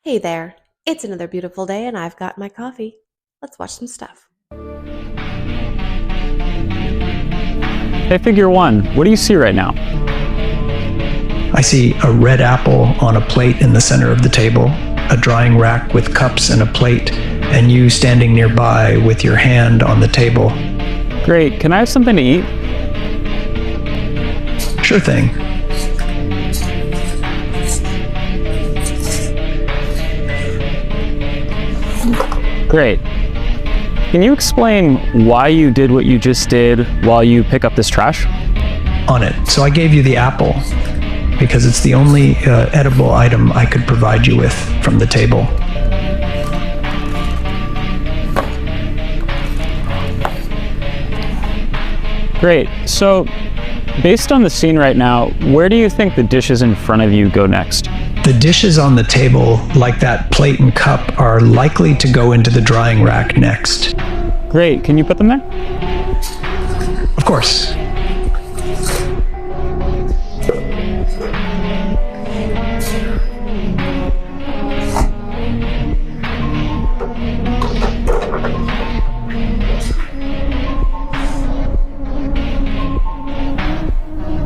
Hey there. It's another beautiful day and I've got my coffee. Let's watch some stuff. Hey, figure one, what do you see right now? I see a red apple on a plate in the center of the table, a drying rack with cups and a plate, and you standing nearby with your hand on the table. Great, can I have something to eat? Sure thing. Great. Can you explain why you did what you just did while you pick up this trash? On it. So I gave you the apple because it's the only edible item I could provide you with from the table. Great. So, based on the scene right now, where do you think the dishes in front of you go next? The dishes on the table, like that plate and cup, are likely to go into the drying rack next. Great. Can you put them there? Of course.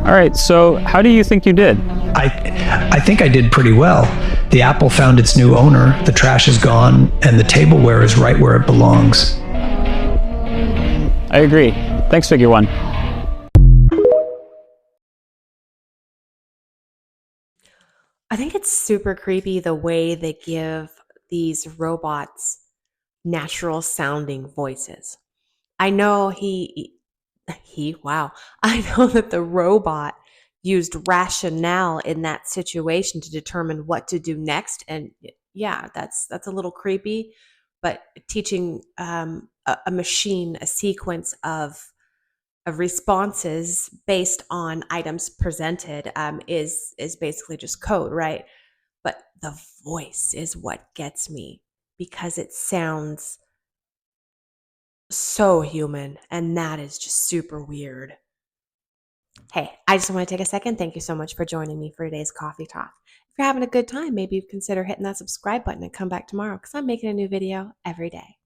All right, so how do you think you did? I think I did pretty well. The apple found its new owner, the trash is gone, and the tableware is right where it belongs. I agree. Thanks, figure one. I think it's super creepy the way they give these robots natural sounding voices. I know wow. I know that the robot used rationale in that situation to determine what to do next. And yeah, that's a little creepy, but teaching a machine a sequence of responses based on items presented is basically just code, right? But the voice is what gets me because it sounds so human, and that is just super weird. Hey, I just want to take a second. Thank you so much for joining me for today's coffee talk. If you're having a good time, maybe you consider hitting that subscribe button and come back tomorrow because I'm making a new video every day.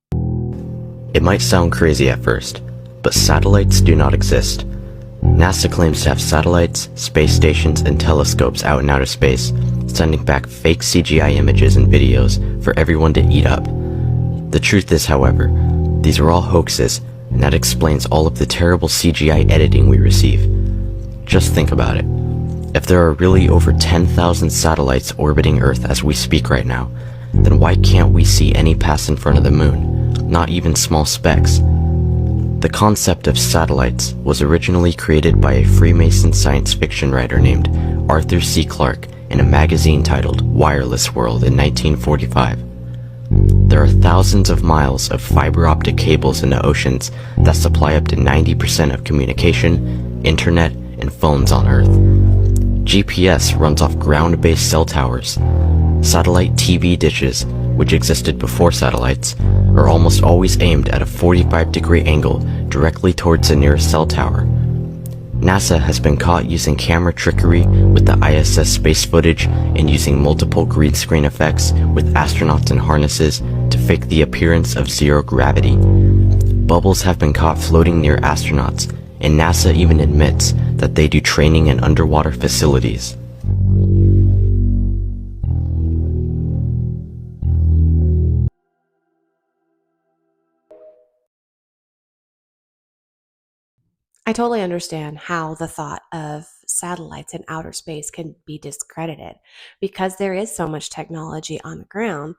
It might sound crazy at first, but satellites do not exist. NASA claims to have satellites, space stations, and telescopes out in outer space, sending back fake CGI images and videos for everyone to eat up. The truth is, however, these are all hoaxes, and that explains all of the terrible CGI editing we receive. Just think about it. If there are really over 10,000 satellites orbiting Earth as we speak right now, then why can't we see any pass in front of the moon? Not even small specks. The concept of satellites was originally created by a Freemason science fiction writer named Arthur C. Clarke in a magazine titled Wireless World in 1945. There are thousands of miles of fiber optic cables in the oceans that supply up to 90% of communication, internet, and phones on Earth. GPS runs off ground-based cell towers. Satellite TV dishes, which existed before satellites, are almost always aimed at a 45-degree angle directly towards the nearest cell tower. NASA has been caught using camera trickery with the ISS space footage and using multiple green screen effects with astronauts in harnesses to fake the appearance of zero gravity. Bubbles have been caught floating near astronauts, and NASA even admits that they do training in underwater facilities. I totally understand how the thought of satellites in outer space can be discredited because there is so much technology on the ground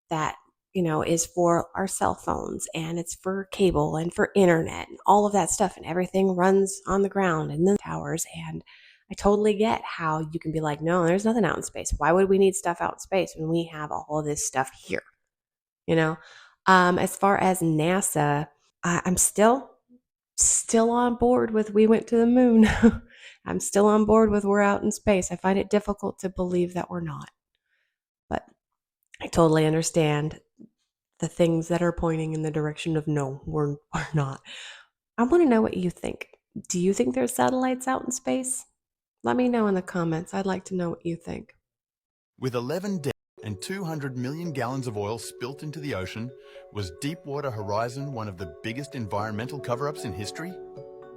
that is for our cell phones, and it's for cable and for internet and all of that stuff, and everything runs on the ground and the towers. And I totally get how you can be like, no, there's nothing out in space. Why would we need stuff out in space when we have all of this stuff here? you know as far as NASA, I'm still on board with we went to the moon. I'm still on board with we're out in space. I find it difficult to believe that we're not, but I totally understand the things that are pointing in the direction of no, we're not. I want to know what you think. Do you think there's satellites out in space? Let me know in the comments. I'd like to know what you think. With 11 days. and 200 million gallons of oil spilt into the ocean, was Deepwater Horizon one of the biggest environmental cover-ups in history?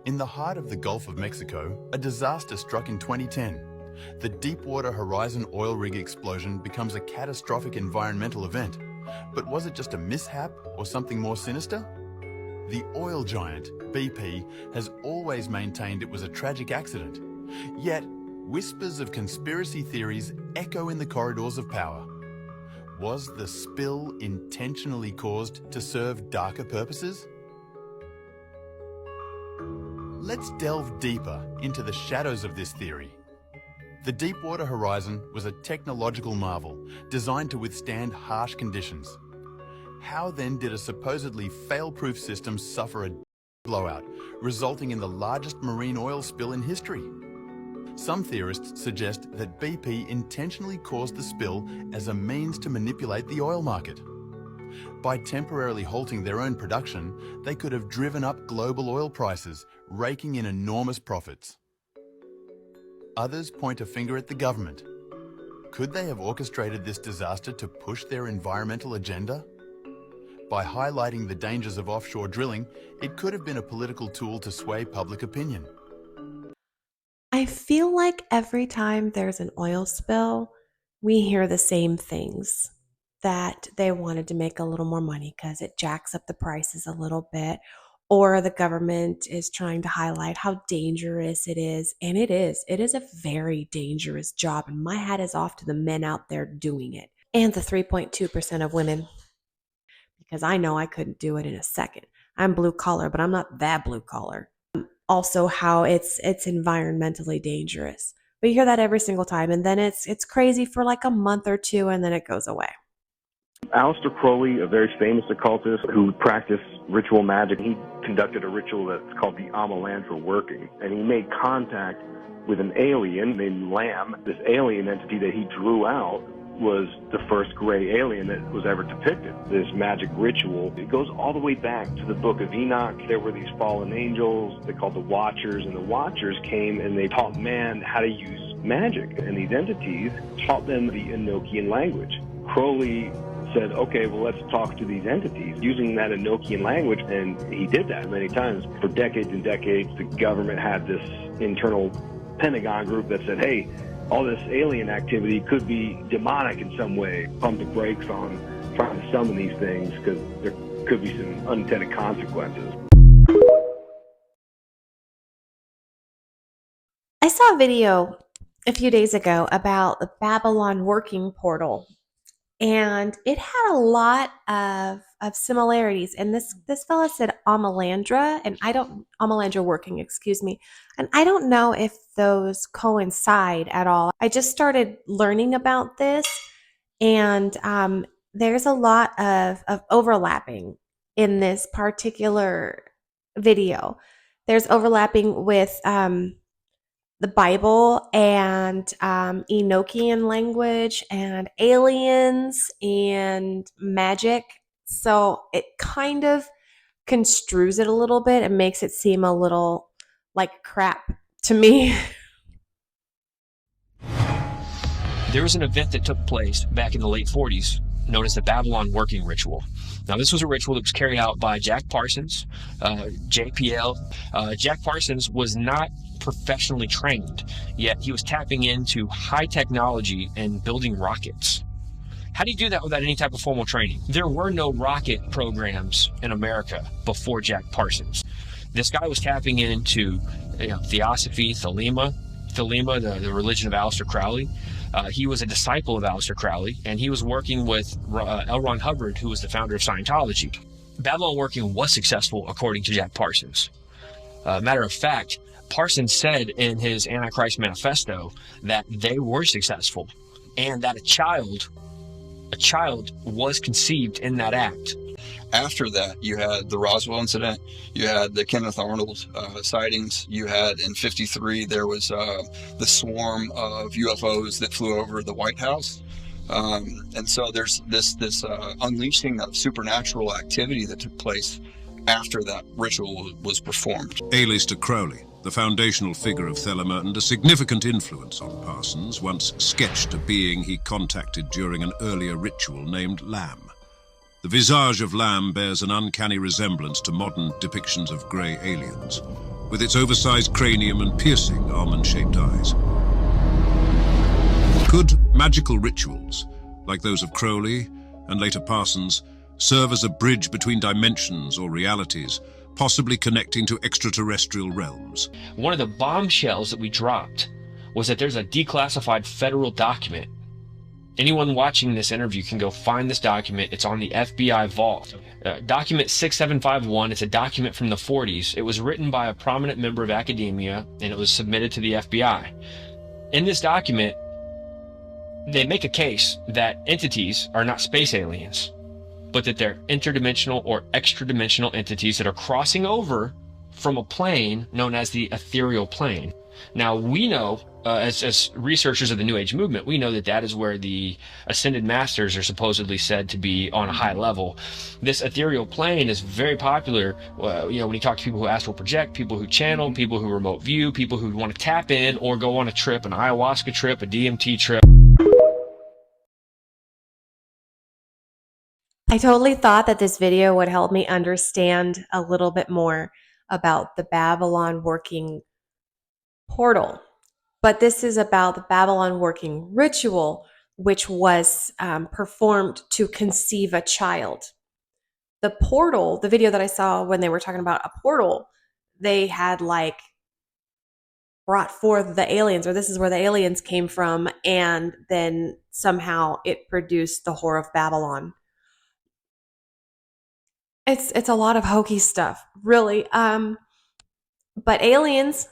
In the heart of the Gulf of Mexico, a disaster struck in 2010. The Deepwater Horizon oil rig explosion becomes a catastrophic environmental event. But was it just a mishap or something more sinister? The oil giant, BP, has always maintained it was a tragic accident. Yet, whispers of conspiracy theories echo in the corridors of power. Was the spill intentionally caused to serve darker purposes? Let's delve deeper into the shadows of this theory. The Deepwater Horizon was a technological marvel designed to withstand harsh conditions. How then did a supposedly fail-proof system suffer a blowout, resulting in the largest marine oil spill in history? Some theorists suggest that BP intentionally caused the spill as a means to manipulate the oil market. By temporarily halting their own production, they could have driven up global oil prices, raking in enormous profits. Others point a finger at the government. Could they have orchestrated this disaster to push their environmental agenda? By highlighting the dangers of offshore drilling, it could have been a political tool to sway public opinion. I feel like every time there's an oil spill, we hear the same things, that they wanted to make a little more money because it jacks up the prices a little bit, or the government is trying to highlight how dangerous it is. And it is. It is a very dangerous job, and my hat is off to the men out there doing it and the 3.2% of women, because I know I couldn't do it in a second. I'm blue collar, but I'm not that blue collar. Also, how it's environmentally dangerous. But you hear that every single time, and then it's crazy for like a month or two, and then it goes away. Aleister Crowley, a very famous occultist who practiced ritual magic, he conducted a ritual that's called the Amalandra working, and he made contact with an alien named Lamb. This alien entity that he drew out was the first gray alien that was ever depicted. This magic ritual, it goes all the way back to the book of Enoch. There were these fallen angels, they're called the Watchers, and the Watchers came and they taught man how to use magic, and these entities taught them the Enochian language. Crowley said, okay, well, let's talk to these entities using that Enochian language, and he did that many times. For decades and decades, the government had this internal Pentagon group that said, hey, all this alien activity could be demonic in some way. Pump the brakes on trying to summon these things because there could be some unintended consequences. I saw a video a few days ago about the Babylon working portal, and it had a lot of similarities. And this fella said Amalandra, and Amalandra working, excuse me. And I don't know if those coincide at all. I just started learning about this, and there's a lot of overlapping in this particular video. There's overlapping with the Bible and Enochian language and aliens and magic. So it kind of construes it a little bit and makes it seem a little like crap to me. There was an event that took place back in the late 40s known as the Babylon working ritual. Now, this was a ritual that was carried out by Jack Parsons, JPL. Jack Parsons was not professionally trained, yet he was tapping into high technology and building rockets. How do you do that without any type of formal training? There were no rocket programs in America before Jack Parsons. This guy was tapping into theosophy, Thelema, the religion of Aleister Crowley. He was a disciple of Aleister Crowley, and he was working with L. Ron Hubbard, who was the founder of Scientology. Babylon working was successful, according to Jack Parsons. Matter of fact, Parsons said in his Antichrist Manifesto that they were successful, and that a child was conceived in that act. After that, you had the Roswell incident, you had the Kenneth Arnold sightings, you had in '53 there was the swarm of UFOs that flew over the White House. And so there's this unleashing of supernatural activity that took place after that ritual was performed. Aleister Crowley, the foundational figure of Thelema and a significant influence on Parsons, once sketched a being he contacted during an earlier ritual named Lamb. The visage of Lamb bears an uncanny resemblance to modern depictions of grey aliens, with its oversized cranium and piercing almond-shaped eyes. Could magical rituals, like those of Crowley and later Parsons, serve as a bridge between dimensions or realities, possibly connecting to extraterrestrial realms? One of the bombshells that we dropped was that there's a declassified federal document. Anyone watching this interview can go find this document. It's on the FBI vault. Document 6751, it's a document from the 40s. It was written by a prominent member of academia, and it was submitted to the FBI. In this document, they make a case that entities are not space aliens, but that they're interdimensional or extra-dimensional entities that are crossing over from a plane known as the ethereal plane. Now, we know, as researchers of the New Age movement, we know that that is where the ascended masters are supposedly said to be on a high level. This ethereal plane is very popular, when you talk to people who astral project, people who channel, people who remote view, people who want to tap in or go on a trip, an ayahuasca trip, a DMT trip. I totally thought that this video would help me understand a little bit more about the Babylon working portal. But this is about the Babylon working ritual, which was performed to conceive a child. The portal, the video that I saw when they were talking about a portal, they had like brought forth the aliens, or this is where the aliens came from, and then somehow it produced the Whore of Babylon. It's a lot of hokey stuff, really. But aliens,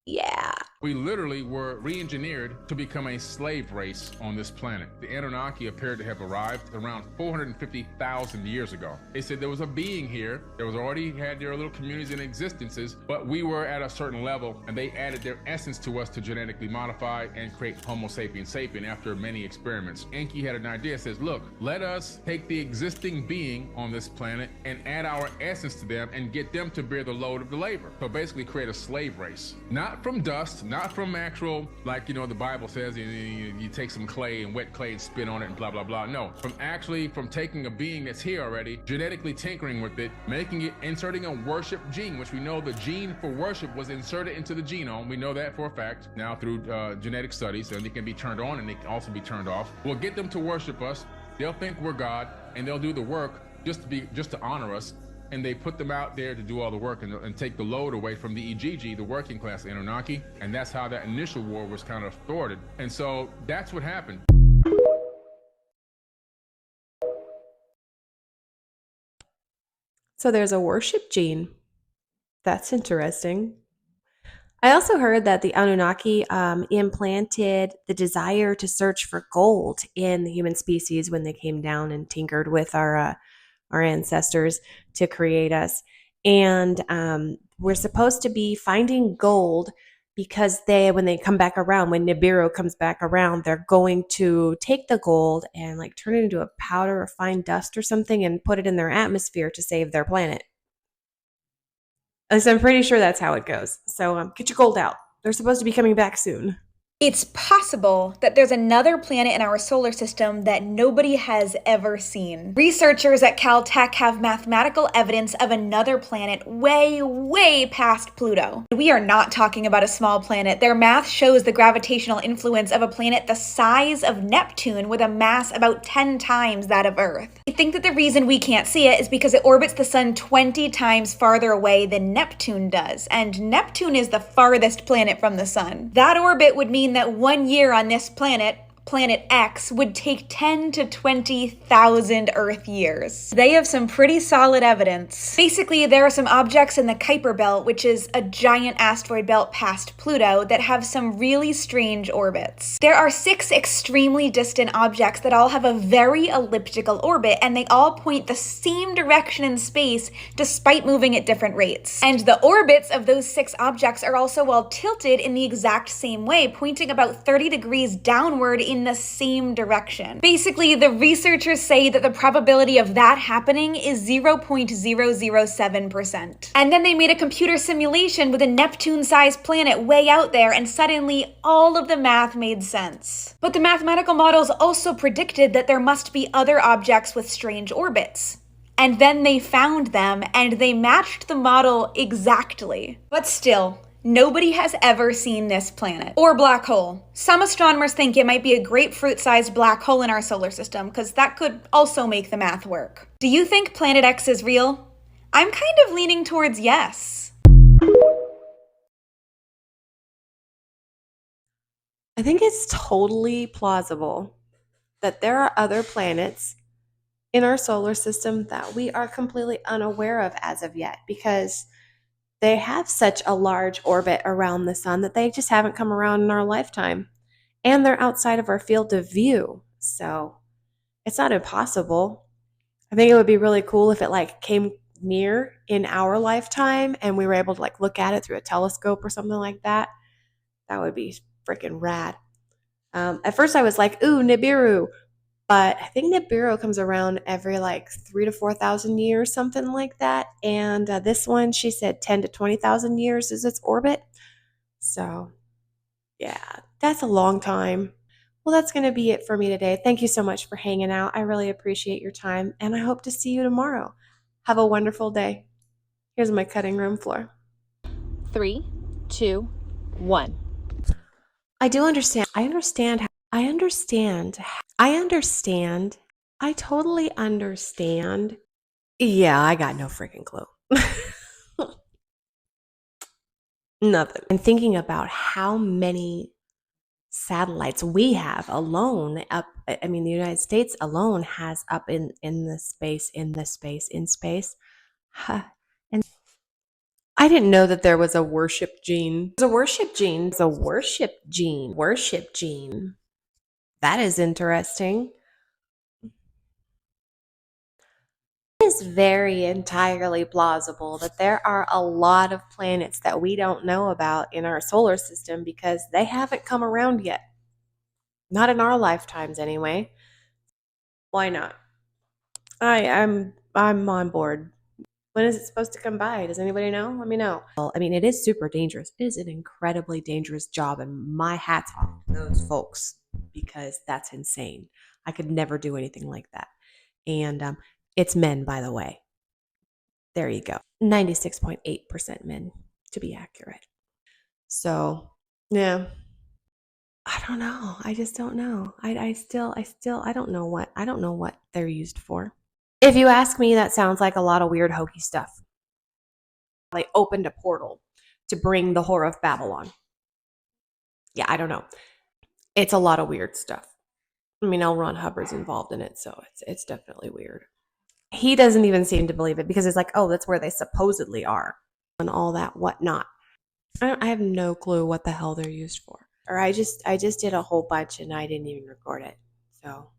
yeah. We literally were re-engineered to become a slave race on this planet. The Anunnaki appeared to have arrived around 450,000 years ago. They said there was a being here that was already had their little communities and existences, but we were at a certain level, and they added their essence to us to genetically modify and create Homo sapiens sapien after many experiments. Enki had an idea, says, look, let us take the existing being on this planet and add our essence to them and get them to bear the load of the labor. So basically create a slave race. Not from dust, not from actual, like, the Bible says, you take some clay and wet clay and spit on it and blah, blah, blah. No, from taking a being that's here already, genetically tinkering with it, making it, inserting a worship gene, which we know the gene for worship was inserted into the genome. We know that for a fact now through genetic studies, and it can be turned on and it can also be turned off. We'll get them to worship us. They'll think we're God, and they'll do the work just to honor us. And they put them out there to do all the work and take the load away from the EGG, the working class Anunnaki. And that's how that initial war was kind of thwarted. And so that's what happened. So there's a worship gene. That's interesting. I also heard that the Anunnaki implanted the desire to search for gold in the human species when they came down and tinkered with our ancestors to create us. And we're supposed to be finding gold because when they come back around, when Nibiru comes back around, they're going to take the gold and like turn it into a powder or fine dust or something and put it in their atmosphere to save their planet. So I'm pretty sure that's how it goes. So get your gold out. They're supposed to be coming back soon. It's possible that there's another planet in our solar system that nobody has ever seen. Researchers at Caltech have mathematical evidence of another planet way, way past Pluto. We are not talking about a small planet. Their math shows the gravitational influence of a planet the size of Neptune with a mass about 10 times that of Earth. I think that the reason we can't see it is because it orbits the sun 20 times farther away than Neptune does, and Neptune is the farthest planet from the sun. That orbit would mean that 1 year on this planet X, would take 10 to 20,000 Earth years. They have some pretty solid evidence. Basically, there are some objects in the Kuiper belt, which is a giant asteroid belt past Pluto, that have some really strange orbits. There are 6 extremely distant objects that all have a very elliptical orbit, and they all point the same direction in space despite moving at different rates. And the orbits of those 6 objects are also all tilted in the exact same way, pointing about 30 degrees downward in in the same direction. Basically, the researchers say that the probability of that happening is 0.007%. And then they made a computer simulation with a Neptune-sized planet way out there, and suddenly all of the math made sense. But the mathematical models also predicted that there must be other objects with strange orbits. And then they found them, and they matched the model exactly. But still, nobody has ever seen this planet or black hole. Some astronomers think it might be a grapefruit-sized black hole in our solar system, because that could also make the math work. Do you think Planet X is real? I'm kind of leaning towards yes. I think it's totally plausible that there are other planets in our solar system that we are completely unaware of as of yet, because they have such a large orbit around the sun that they just haven't come around in our lifetime. And they're outside of our field of view. So it's not impossible. I think it would be really cool if it like came near in our lifetime and we were able to like look at it through a telescope or something like that. That would be freaking rad. At first I was like, ooh, Nibiru. But I think Nibiru comes around every like 3,000 to 4,000 years, something like that. And this one, she said 10 to 20,000 years is its orbit. So yeah, that's a long time. Well, that's going to be it for me today. Thank you so much for hanging out. I really appreciate your time, and I hope to see you tomorrow. Have a wonderful day. Here's my cutting room floor. 3, 2, 1. I do understand. I understand. I totally understand. Yeah, I got no freaking clue. Nothing. And thinking about how many satellites we have alone up, I mean, the United States alone has up in space. Huh. And I didn't know that there was a worship gene. There's a worship gene. There's a worship gene. Worship gene. That is interesting. It is very entirely plausible that there are a lot of planets that we don't know about in our solar system because they haven't come around yet. Not in our lifetimes, anyway. Why not? I'm on board. When is it supposed to come by? Does anybody know? Let me know. Well, I mean, it is super dangerous. It is an incredibly dangerous job, and my hat's off to those folks because that's insane. I could never do anything like that. And it's men, by the way. There you go. 96.8% men, to be accurate. So, yeah. I don't know. I just don't know. I still I don't know what they're used for. If you ask me, that sounds like a lot of weird hokey stuff. They opened a portal to bring the Whore of Babylon. Yeah, I don't know. It's a lot of weird stuff. I mean, L. Ron Hubbard's involved in it, so it's definitely weird. He doesn't even seem to believe it because it's like, oh, that's where they supposedly are and all that whatnot. I have no clue what the hell they're used for. Or I just did a whole bunch and I didn't even record it. So